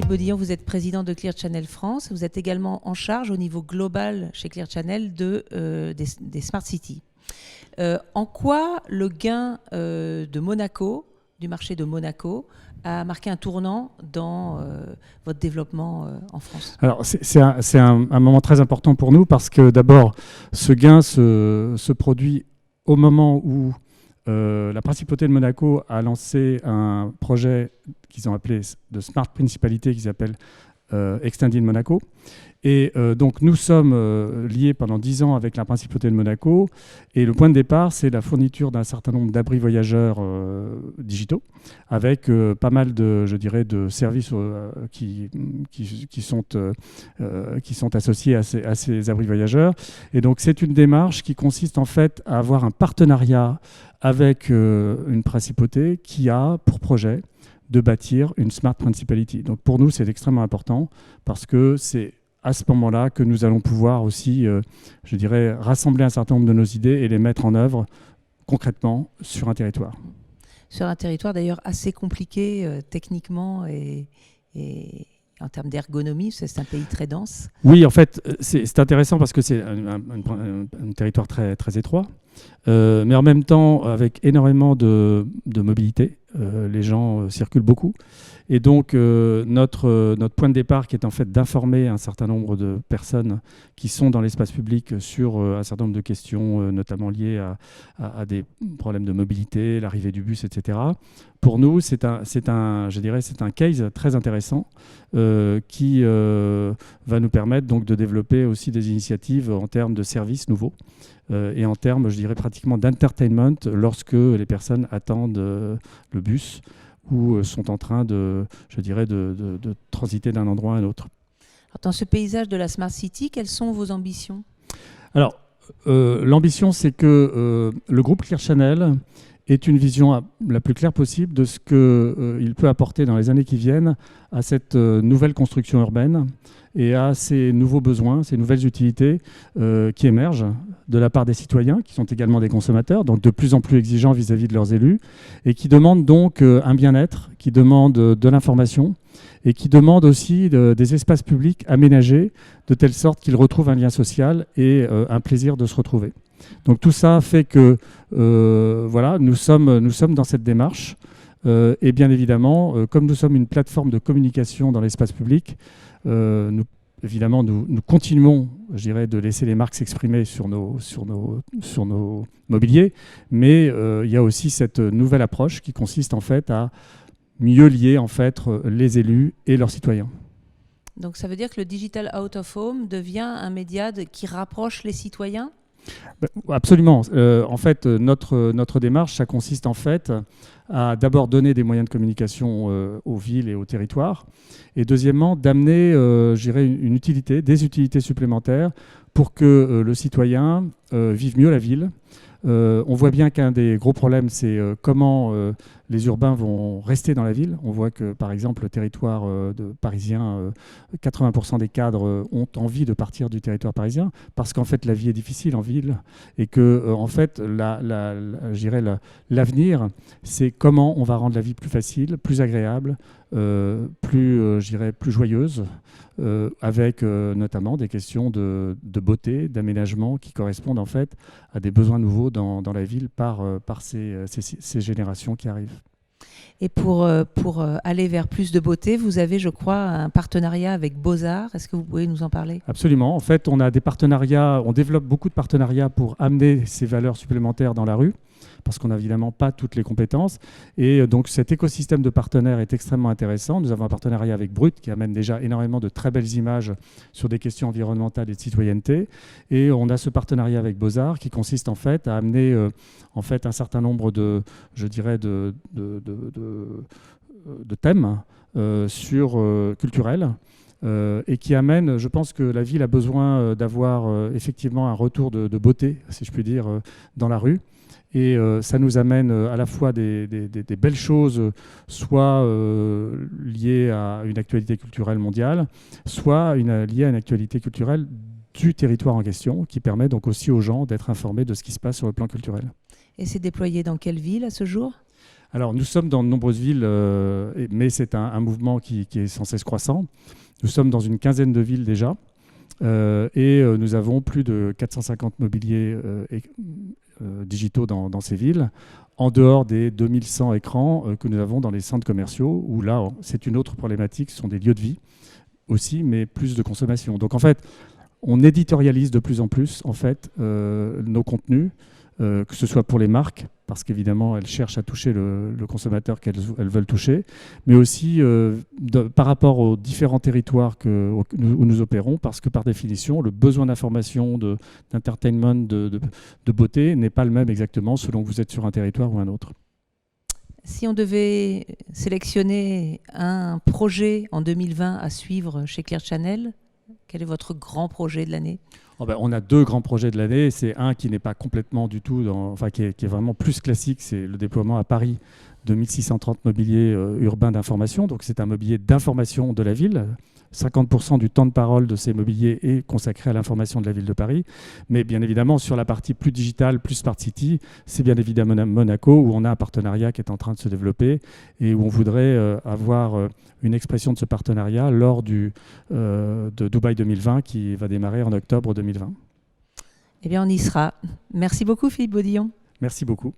Bodillon, vous êtes président de Clear Channel France. Vous êtes également en charge au niveau global chez Clear Channel des Smart Cities. En quoi le gain de Monaco, du marché de Monaco, a marqué un tournant dans votre développement en France? Alors, c'est un moment très important pour nous parce que d'abord, ce gain se produit au moment où la principauté de Monaco a lancé un projet qu'ils ont appelé de Smart Principalité qui s'appelle Extended Monaco. Et donc nous sommes liés pendant 10 ans avec la principauté de Monaco et le point de départ c'est la fourniture d'un certain nombre d'abris voyageurs digitaux avec pas mal de, je dirais, de services qui sont associés à ces abris voyageurs. Et donc c'est une démarche qui consiste en fait à avoir un partenariat avec une principauté qui a pour projet de bâtir une Smart Principality. Donc pour nous c'est extrêmement important parce que c'est à ce moment-là que nous allons pouvoir aussi, je dirais, rassembler un certain nombre de nos idées et les mettre en œuvre concrètement sur un territoire. Sur un territoire d'ailleurs assez compliqué techniquement et en termes d'ergonomie, c'est un pays très dense. Oui, en fait, c'est intéressant parce que c'est un territoire très, très étroit, mais en même temps avec énormément de mobilité. Les gens circulent beaucoup. Et donc, notre point de départ, qui est en fait d'informer un certain nombre de personnes qui sont dans l'espace public sur un certain nombre de questions, notamment liées à des problèmes de mobilité, l'arrivée du bus, etc. Pour nous, c'est un case très intéressant qui va nous permettre donc de développer aussi des initiatives en termes de services nouveaux. Et en termes, je dirais, pratiquement d'entertainment lorsque les personnes attendent le bus ou sont en train de transiter d'un endroit à un autre. Alors, dans ce paysage de la Smart City, quelles sont vos ambitions? Alors, l'ambition, c'est que le groupe Clear Channel ait une vision la plus claire possible de ce qu'il peut apporter dans les années qui viennent à cette nouvelle construction urbaine et à ces nouveaux besoins, ces nouvelles utilités qui émergent de la part des citoyens, qui sont également des consommateurs, donc de plus en plus exigeants vis-à-vis de leurs élus, et qui demandent donc un bien-être, qui demandent de l'information, et qui demandent aussi des espaces publics aménagés, de telle sorte qu'ils retrouvent un lien social et un plaisir de se retrouver. Donc tout ça fait que voilà, nous sommes dans cette démarche, et bien évidemment, comme nous sommes une plateforme de communication dans l'espace public, nous continuons, je dirais, de laisser les marques s'exprimer sur nos mobiliers, mais il y a aussi cette nouvelle approche qui consiste en fait à mieux lier en fait les élus et leurs citoyens. Donc ça veut dire que le Digital Out of Home devient un média qui rapproche les citoyens? Absolument. En fait, notre démarche, ça consiste en fait à d'abord donner des moyens de communication aux villes et aux territoires, et deuxièmement d'amener, je dirais, une utilité, des utilités supplémentaires pour que le citoyen vive mieux la ville. On voit bien qu'un des gros problèmes, c'est comment les urbains vont rester dans la ville. On voit que, par exemple, le territoire parisien, 80% des cadres ont envie de partir du territoire parisien parce qu'en fait, la vie est difficile en ville et que, en fait, je dirais l'avenir, c'est comment on va rendre la vie plus facile, plus agréable, plus joyeuse, avec notamment des questions de beauté, d'aménagement qui correspondent en fait à des besoins nouveaux dans la ville par ces générations qui arrivent. Et pour aller vers plus de beauté, vous avez, je crois, un partenariat avec Beaux-Arts. Est-ce que vous pouvez nous en parler? Absolument. En fait, on a des partenariats, on développe beaucoup de partenariats pour amener ces valeurs supplémentaires dans la rue, parce qu'on n'a évidemment pas toutes les compétences. Et donc cet écosystème de partenaires est extrêmement intéressant. Nous avons un partenariat avec Brut qui amène déjà énormément de très belles images sur des questions environnementales et de citoyenneté. Et on a ce partenariat avec Beaux-Arts qui consiste en fait à amener un certain nombre de thèmes culturels. Et qui amène, je pense que la ville a besoin d'avoir effectivement un retour de beauté, si je puis dire, dans la rue. Et ça nous amène à la fois des belles choses, soit liées à une actualité culturelle mondiale, soit liées à une actualité culturelle du territoire en question, qui permet donc aussi aux gens d'être informés de ce qui se passe sur le plan culturel. Et c'est déployé dans quelle ville à ce jour ? Alors, nous sommes dans de nombreuses villes, mais c'est un mouvement qui est sans cesse croissant. Nous sommes dans une quinzaine de villes déjà, et nous avons plus de 450 mobiliers digitaux dans ces villes, en dehors des 2100 écrans que nous avons dans les centres commerciaux, où là, c'est une autre problématique, ce sont des lieux de vie aussi, mais plus de consommation. Donc en fait, on éditorialise de plus en plus en fait, nos contenus, que ce soit pour les marques, parce qu'évidemment, elles cherchent à toucher le consommateur qu'elles veulent toucher, mais aussi par rapport aux différents territoires où nous opérons, parce que par définition, le besoin d'information, d'entertainment, de beauté n'est pas le même exactement selon que vous êtes sur un territoire ou un autre. Si on devait sélectionner un projet en 2020 à suivre chez Clear Channel, quel est votre grand projet de l'année ? Oh ben, on a 2 grands projets de l'année. C'est un qui n'est pas complètement du tout, qui est vraiment plus classique, c'est le déploiement à Paris de 1630 mobiliers urbains d'information. Donc c'est un mobilier d'information de la ville. 50% du temps de parole de ces mobiliers est consacré à l'information de la ville de Paris. Mais bien évidemment, sur la partie plus digitale, plus Smart City, c'est bien évidemment Monaco, où on a un partenariat qui est en train de se développer et où on voudrait avoir une expression de ce partenariat lors de Dubaï 2020 qui va démarrer en octobre 2020. Eh bien, on y sera. Merci beaucoup, Philippe Baudillon. Merci beaucoup.